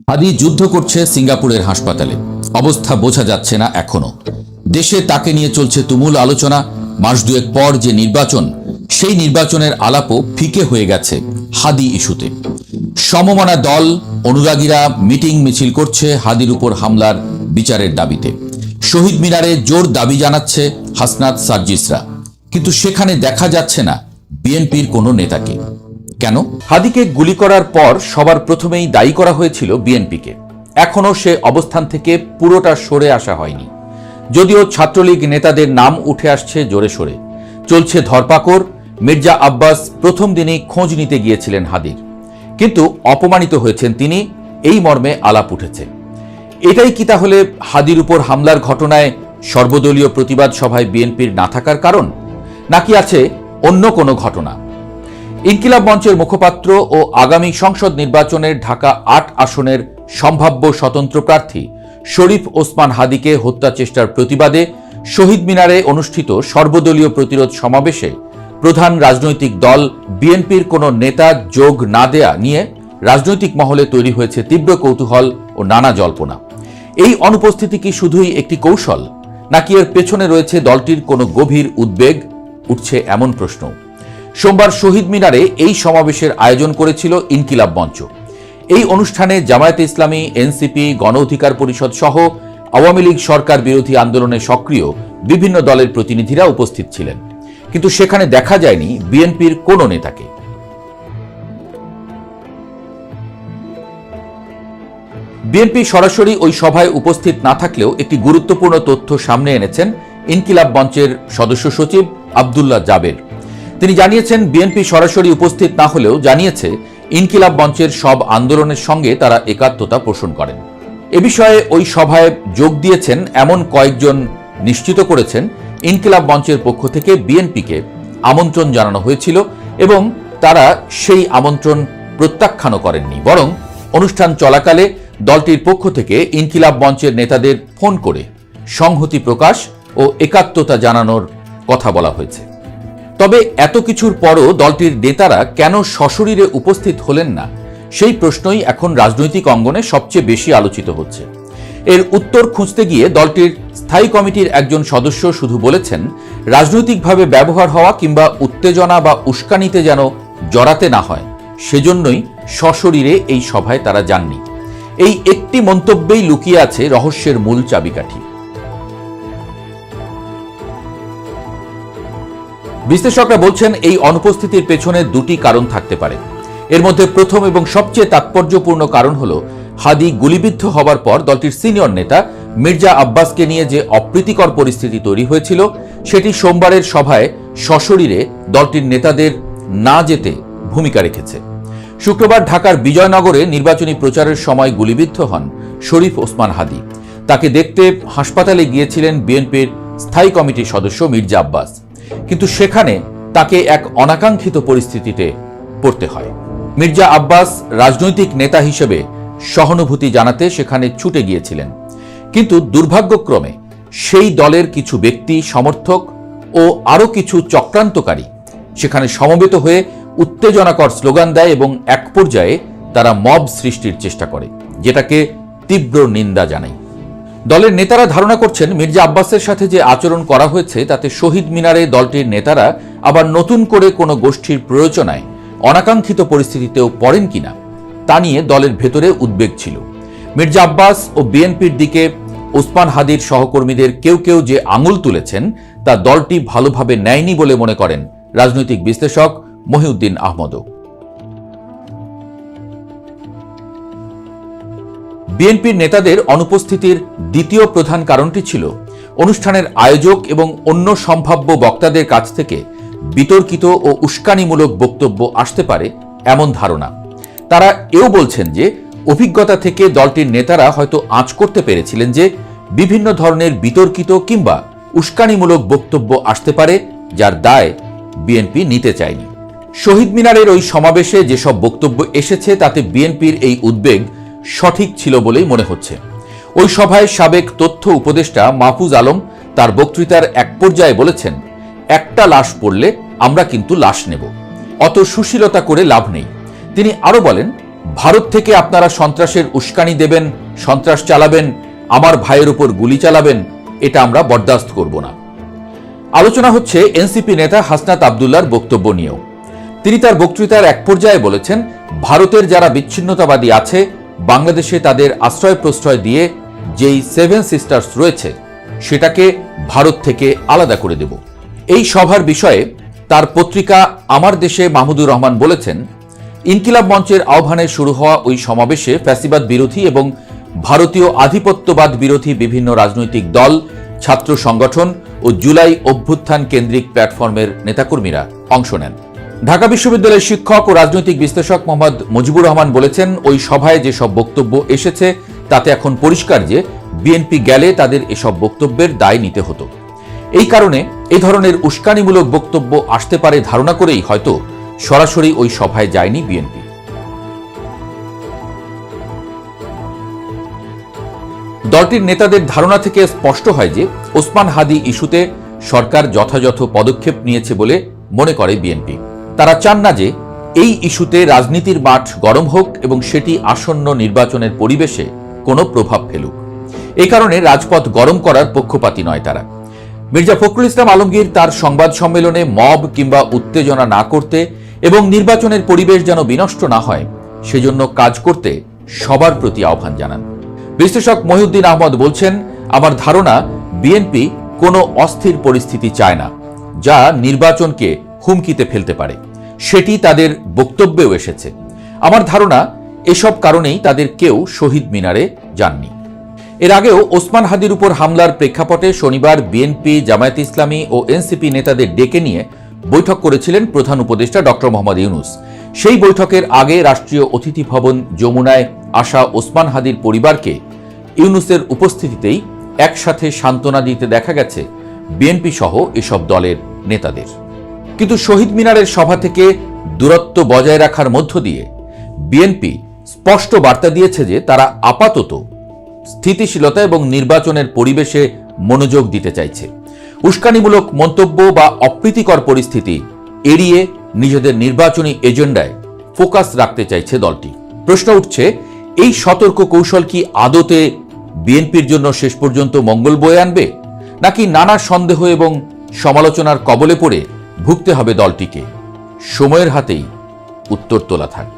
হাদি যুদ্ধ করছে সিঙ্গাপুরের হাসপাতালে। অবস্থা বোঝা যাচ্ছে না এখনো। দেশে তাকে নিয়ে চলছে তুমুল আলোচনা। মাস দুয়েক পর যে নির্বাচন, সেই নির্বাচনের আলাপও ফিকে হয়ে গেছে হাদি ইস্যুতে। সমমনা দল, অনুরাগীরা মিটিং মিছিল করছে হাদির উপর হামলার বিচারের দাবিতে। শহীদ মিনারে জোর দাবি জানাচ্ছে হাসনাত সার্জিসরা, কিন্তু সেখানে দেখা যাচ্ছে না বিএনপির কোনো নেতাকে। কেন? হাদিকে গুলি করার পর সবার প্রথমেই দায়ী করা হয়েছিল বিএনপিকে। এখনো সে অবস্থান থেকে পুরোটা সরে আসা হয়নি। যদিও ছাত্রলীগ নেতাদের নাম উঠে আসছে জোরে সোরে, চলছে ধরপাকড়। মির্জা আব্বাস প্রথম দিনেই খোঁজ নিতে গিয়েছিলেন হাদির, কিন্তু অপমানিত হয়েছেন তিনি, এই মর্মে আলাপ উঠেছে। এটাই কি তাহলে হাদির উপর হামলার ঘটনায় সর্বদলীয় প্রতিবাদ সভায় বিএনপির না থাকার কারণ, নাকি আছে অন্য কোনো ঘটনা? ইনকিলাব মঞ্চের মুখপাত্র ও আগামী সংসদ নির্বাচনের ঢাকা ৮ আসনের সম্ভাব্য স্বতন্ত্র প্রার্থী শরীফ ওসমান হাদিকে হত্যা চেষ্টার প্রতিবাদে শহীদ মিনারে অনুষ্ঠিত সর্বদলীয় প্রতিরোধ সমাবেশে প্রধান রাজনৈতিক দল বিএনপির কোনো নেতা যোগ না দেয়া নিয়ে রাজনৈতিক মহলে তৈরি হয়েছে তীব্র কৌতূহল ও নানা জল্পনা। এই অনুপস্থিতি কি শুধুই একটি কৌশল, নাকি এর পেছনে রয়েছে দলটির কোনো গভীর উদ্বেগ? উঠছে এমন প্রশ্ন। সোমবার শহীদ মিনারে এই সমাবেশের আয়োজন করেছিল ইনকিলাব মঞ্চ। এই অনুষ্ঠানে জামায়াতে ইসলামী, এনসিপি, গণ অধিকার পরিষদ সহ আওয়ামী লীগ সরকার বিরোধী আন্দোলনে সক্রিয় বিভিন্ন দলের প্রতিনিধিরা উপস্থিত ছিলেন, কিন্তু সেখানে দেখা যায়নি বিএনপির কোনো নেতাকে। বিএনপি সরাসরি ওই সভায় উপস্থিত না থাকলেও একটি গুরুত্বপূর্ণ তথ্য সামনে এনেছেন ইনকিলাব মঞ্চের সদস্য সচিব আব্দুল্লাহ জাবের। তিনি জানিয়েছেন, বিএনপি সরাসরি উপস্থিত না হলেও জানিয়েছে ইনকিলাব মঞ্চের সব আন্দোলনের সঙ্গে তারা একাত্মতা পোষণ করেন। এ বিষয়ে ওই সভায় যোগ দিয়েছেন এমন কয়েকজন নিশ্চিত করেছেন ইনকিলাব মঞ্চের পক্ষ থেকে বিএনপিকে আমন্ত্রণ জানানো হয়েছিল এবং তারা সেই আমন্ত্রণ প্রত্যাখ্যানও করেননি, বরং অনুষ্ঠান চলাকালে দলটির পক্ষ থেকে ইনকিলাব মঞ্চের নেতাদের ফোন করে সংহতি প্রকাশ ও একাত্মতা জানানোর কথা বলা হয়েছে। তবে এত কিছুর পরও দলটির নেতারা কেন সশরীরে উপস্থিত হলেন না, সেই প্রশ্নই এখন রাজনৈতিক অঙ্গনে সবচেয়ে বেশি আলোচিত হচ্ছে। এর উত্তর খুঁজতে গিয়ে দলটির স্থায়ী কমিটির একজন সদস্য শুধু বলেছেন, রাজনৈতিকভাবে ব্যবহার হওয়া কিংবা উত্তেজনা বা উস্কানিতে যেন জড়াতে না হয়, সেজন্যই সশরীরে এই সভায় তারা যাননি। এই একটি মন্তব্যেই লুকিয়ে আছে রহস্যের মূল চাবিকাঠি। বিশ্লেষকরা বলছেন, এই অনুপস্থিতির পেছনে দুটি কারণ থাকতে পারে। এর মধ্যে প্রথম এবং সবচেয়ে তাৎপর্যপূর্ণ কারণ হল, হাদি গুলিবিদ্ধ হবার পর দলটির সিনিয়র নেতা মির্জা আব্বাসকে নিয়ে যে অপ্রীতিকর পরিস্থিতি তৈরি হয়েছিল, সেটি সোমবারের সভায় সশরীরে দলটির নেতাদের না যেতে ভূমিকা রেখেছে। শুক্রবার ঢাকার বিজয়নগরে নির্বাচনী প্রচারের সময় গুলিবিদ্ধ হন শরীফ ওসমান হাদি। তাকে দেখতে হাসপাতালে গিয়েছিলেন বিএনপির স্থায়ী কমিটির সদস্য মির্জা আব্বাস, কিন্তু সেখানে তাকে এক অনাকাঙ্ক্ষিত পরিস্থিতিতে পড়তে হয়। মির্জা আব্বাস রাজনৈতিক নেতা হিসেবে সহানুভূতি জানাতে সেখানে ছুটে গিয়েছিলেন, কিন্তু দুর্ভাগ্যক্রমে সেই দলের কিছু ব্যক্তি, সমর্থক ও আরও কিছু চক্রান্তকারী সেখানে সমবেত হয়ে উত্তেজনাকর স্লোগান দেয় এবং এক পর্যায়ে তারা মব সৃষ্টির চেষ্টা করে, যেটাকে তীব্র নিন্দা জানায়। দলের নেতারা ধারণা করছেন, মির্জা আব্বাসের সাথে যে আচরণ করা হয়েছে তাতে শহীদ মিনারে দলটির নেতারা আবার নতুন করে কোনো গোষ্ঠীর প্ররোচনায় অনাকাঙ্ক্ষিত পরিস্থিতিতেও পড়েন কিনা তা নিয়ে দলের ভেতরে উদ্বেগ ছিল। মির্জা আব্বাস ও বিএনপির দিকে ওসমান হাদির সহকর্মীদের কেউ কেউ যে আঙুল তুলেছেন তা দলটি ভালোভাবে নেয়নি বলে মনে করেন রাজনৈতিক বিশ্লেষক মহিউদ্দিন আহমদও। বিএনপির নেতাদের অনুপস্থিতির দ্বিতীয় প্রধান কারণটি ছিল, অনুষ্ঠানের আয়োজক এবং অন্য সম্ভাব্য বক্তাদের কাছ থেকে বিতর্কিত ও উস্কানিমূলক বক্তব্য আসতে পারে এমন ধারণা। তারা এও বলছেন যে, অভিজ্ঞতা থেকে দলটির নেতারা হয়তো আঁচ করতে পেরেছিলেন যে বিভিন্ন ধরনের বিতর্কিত কিংবা উস্কানিমূলক বক্তব্য আসতে পারে, যার দায় বিএনপি নিতে চায়নি। শহীদ মিনারের ওই সমাবেশে যেসব বক্তব্য এসেছে তাতে বিএনপির এই উদ্বেগ সঠিক ছিল বলেই মনে হচ্ছে। ওই সভায় সাবেক তথ্য উপদেষ্টা মাহফুজ আলম তার বক্তৃতার এক পর্যায়ে বলেছেন, একটা লাশ পড়লে আমরা কিন্তু লাশ নেব, অত সুশীলতা করে লাভ নেই। তিনি আরো বলেন, ভারত থেকে আপনারা সন্ত্রাসের উস্কানি দেবেন, সন্ত্রাস চালাবেন, আমার ভাইয়ের উপর গুলি চালাবেন, এটা আমরা বরদাস্ত করব না। আলোচনা হচ্ছে এনসিপি নেতা হাসনাত আবদুল্লাহর বক্তব্য নিয়েও। তিনি তার বক্তৃতার এক পর্যায়ে বলেছেন, ভারতের যারা বিচ্ছিন্নতাবাদী আছে, বাংলাদেশে তাদের আশ্রয় প্রশ্রয় দিয়ে যেই 7 সিস্টার্স রয়েছে সেটাকে ভারত থেকে আলাদা করে দেব। এই সভার বিষয়ে তার পত্রিকা আমার দেশে মাহমুদুর রহমান বলেছেন, ইনকিলাব মঞ্চের আহ্বানে শুরু হওয়া ওই সমাবেশে ফ্যাসিবাদ বিরোধী এবং ভারতীয় আধিপত্যবাদ বিরোধী বিভিন্ন রাজনৈতিক দল, ছাত্র সংগঠন ও জুলাই অভ্যুত্থান কেন্দ্রিক প্ল্যাটফর্মের নেতাকর্মীরা অংশ নেন। ঢাকা বিশ্ববিদ্যালয়ের শিক্ষক ও রাজনৈতিক বিশ্লেষক মোহাম্মদ মুজিবুর রহমান বলেছেন, ওই সভায় যেসব বক্তব্য এসেছে তাতে এখন পরিষ্কার যে বিএনপি গেলে তাদের এসব বক্তব্যের দায় নিতে হতো। এই কারণে এই ধরনের উস্কানিমূলক বক্তব্য আসতে পারে ধারণা করেই হয়তো সরাসরি ওই সভায় যায়নি বিএনপি। দলটির নেতাদের ধারণা থেকে স্পষ্ট হয় যে ওসমান হাদি ইস্যুতে সরকার যথাযথ পদক্ষেপ নিয়েছে বলে মনে করে বিএনপি। তারা চান না যে এই ইস্যুতে রাজনীতির মাঠ গরম হোক এবং সেটি আসন্ন নির্বাচনের পরিবেশে কোনো প্রভাব ফেলুক। এই কারণে রাজপথ গরম করার পক্ষপাতী নয় তারা। মির্জা ফখরুল ইসলাম আলমগীর তার সংবাদ সম্মেলনে মব কিংবা উত্তেজনা না করতে এবং নির্বাচনের পরিবেশ যেন বিনষ্ট না হয় সেজন্য কাজ করতে সবার প্রতি আহ্বান জানান। বিশ্লেষক মহিউদ্দিন আহমদ বলছেন, আমার ধারণা বিএনপি কোনো অস্থির পরিস্থিতি চায় না যা নির্বাচনকে হুমকিতে ফেলতে পারে। সেটি তাদের বক্তব্যেও এসেছে। আমার ধারণা এসব কারণেই তাদের কেউ শহীদ মিনারে যাননি। এর আগেও ওসমান হাদির উপর হামলার প্রেক্ষাপটে শনিবার বিএনপি, জামায়াতে ইসলামী ও এনসিপি নেতাদের ডেকে নিয়ে বৈঠক করেছিলেন প্রধান উপদেষ্টা ডক্টর মোহাম্মদ ইউনূস। সেই বৈঠকের আগে রাষ্ট্রীয় অতিথি ভবন যমুনায় আসা ওসমান হাদির পরিবারকে ইউনূসের উপস্থিতিতেই একসাথে সান্ত্বনা দিতে দেখা গেছে বিএনপি সহ এসব দলের নেতাদের। কিন্তু শহীদ মিনারের সভা থেকে দূরত্ব বজায় রাখার মধ্য দিয়ে বিএনপি স্পষ্ট বার্তা দিয়েছে যে তারা আপাতত স্থিতিশীলতা এবং নির্বাচনের পরিবেশে মনোযোগ দিতে চাইছে। উস্কানিমূলক মন্তব্য বা অপ্রীতিকর পরিস্থিতি এড়িয়ে নিজেদের নির্বাচনী এজেন্ডায় ফোকাস রাখতে চাইছে দলটি। প্রশ্ন উঠছে, এই সতর্ক কৌশল কি আদতে বিএনপির জন্য শেষ পর্যন্ত মঙ্গল বয়ে আনবে, নাকি নানা সন্দেহ এবং সমালোচনার কবলে পড়ে ভুগতে হবে দলটিকে? সময়ের হাতেই উত্তর তোলা থাক।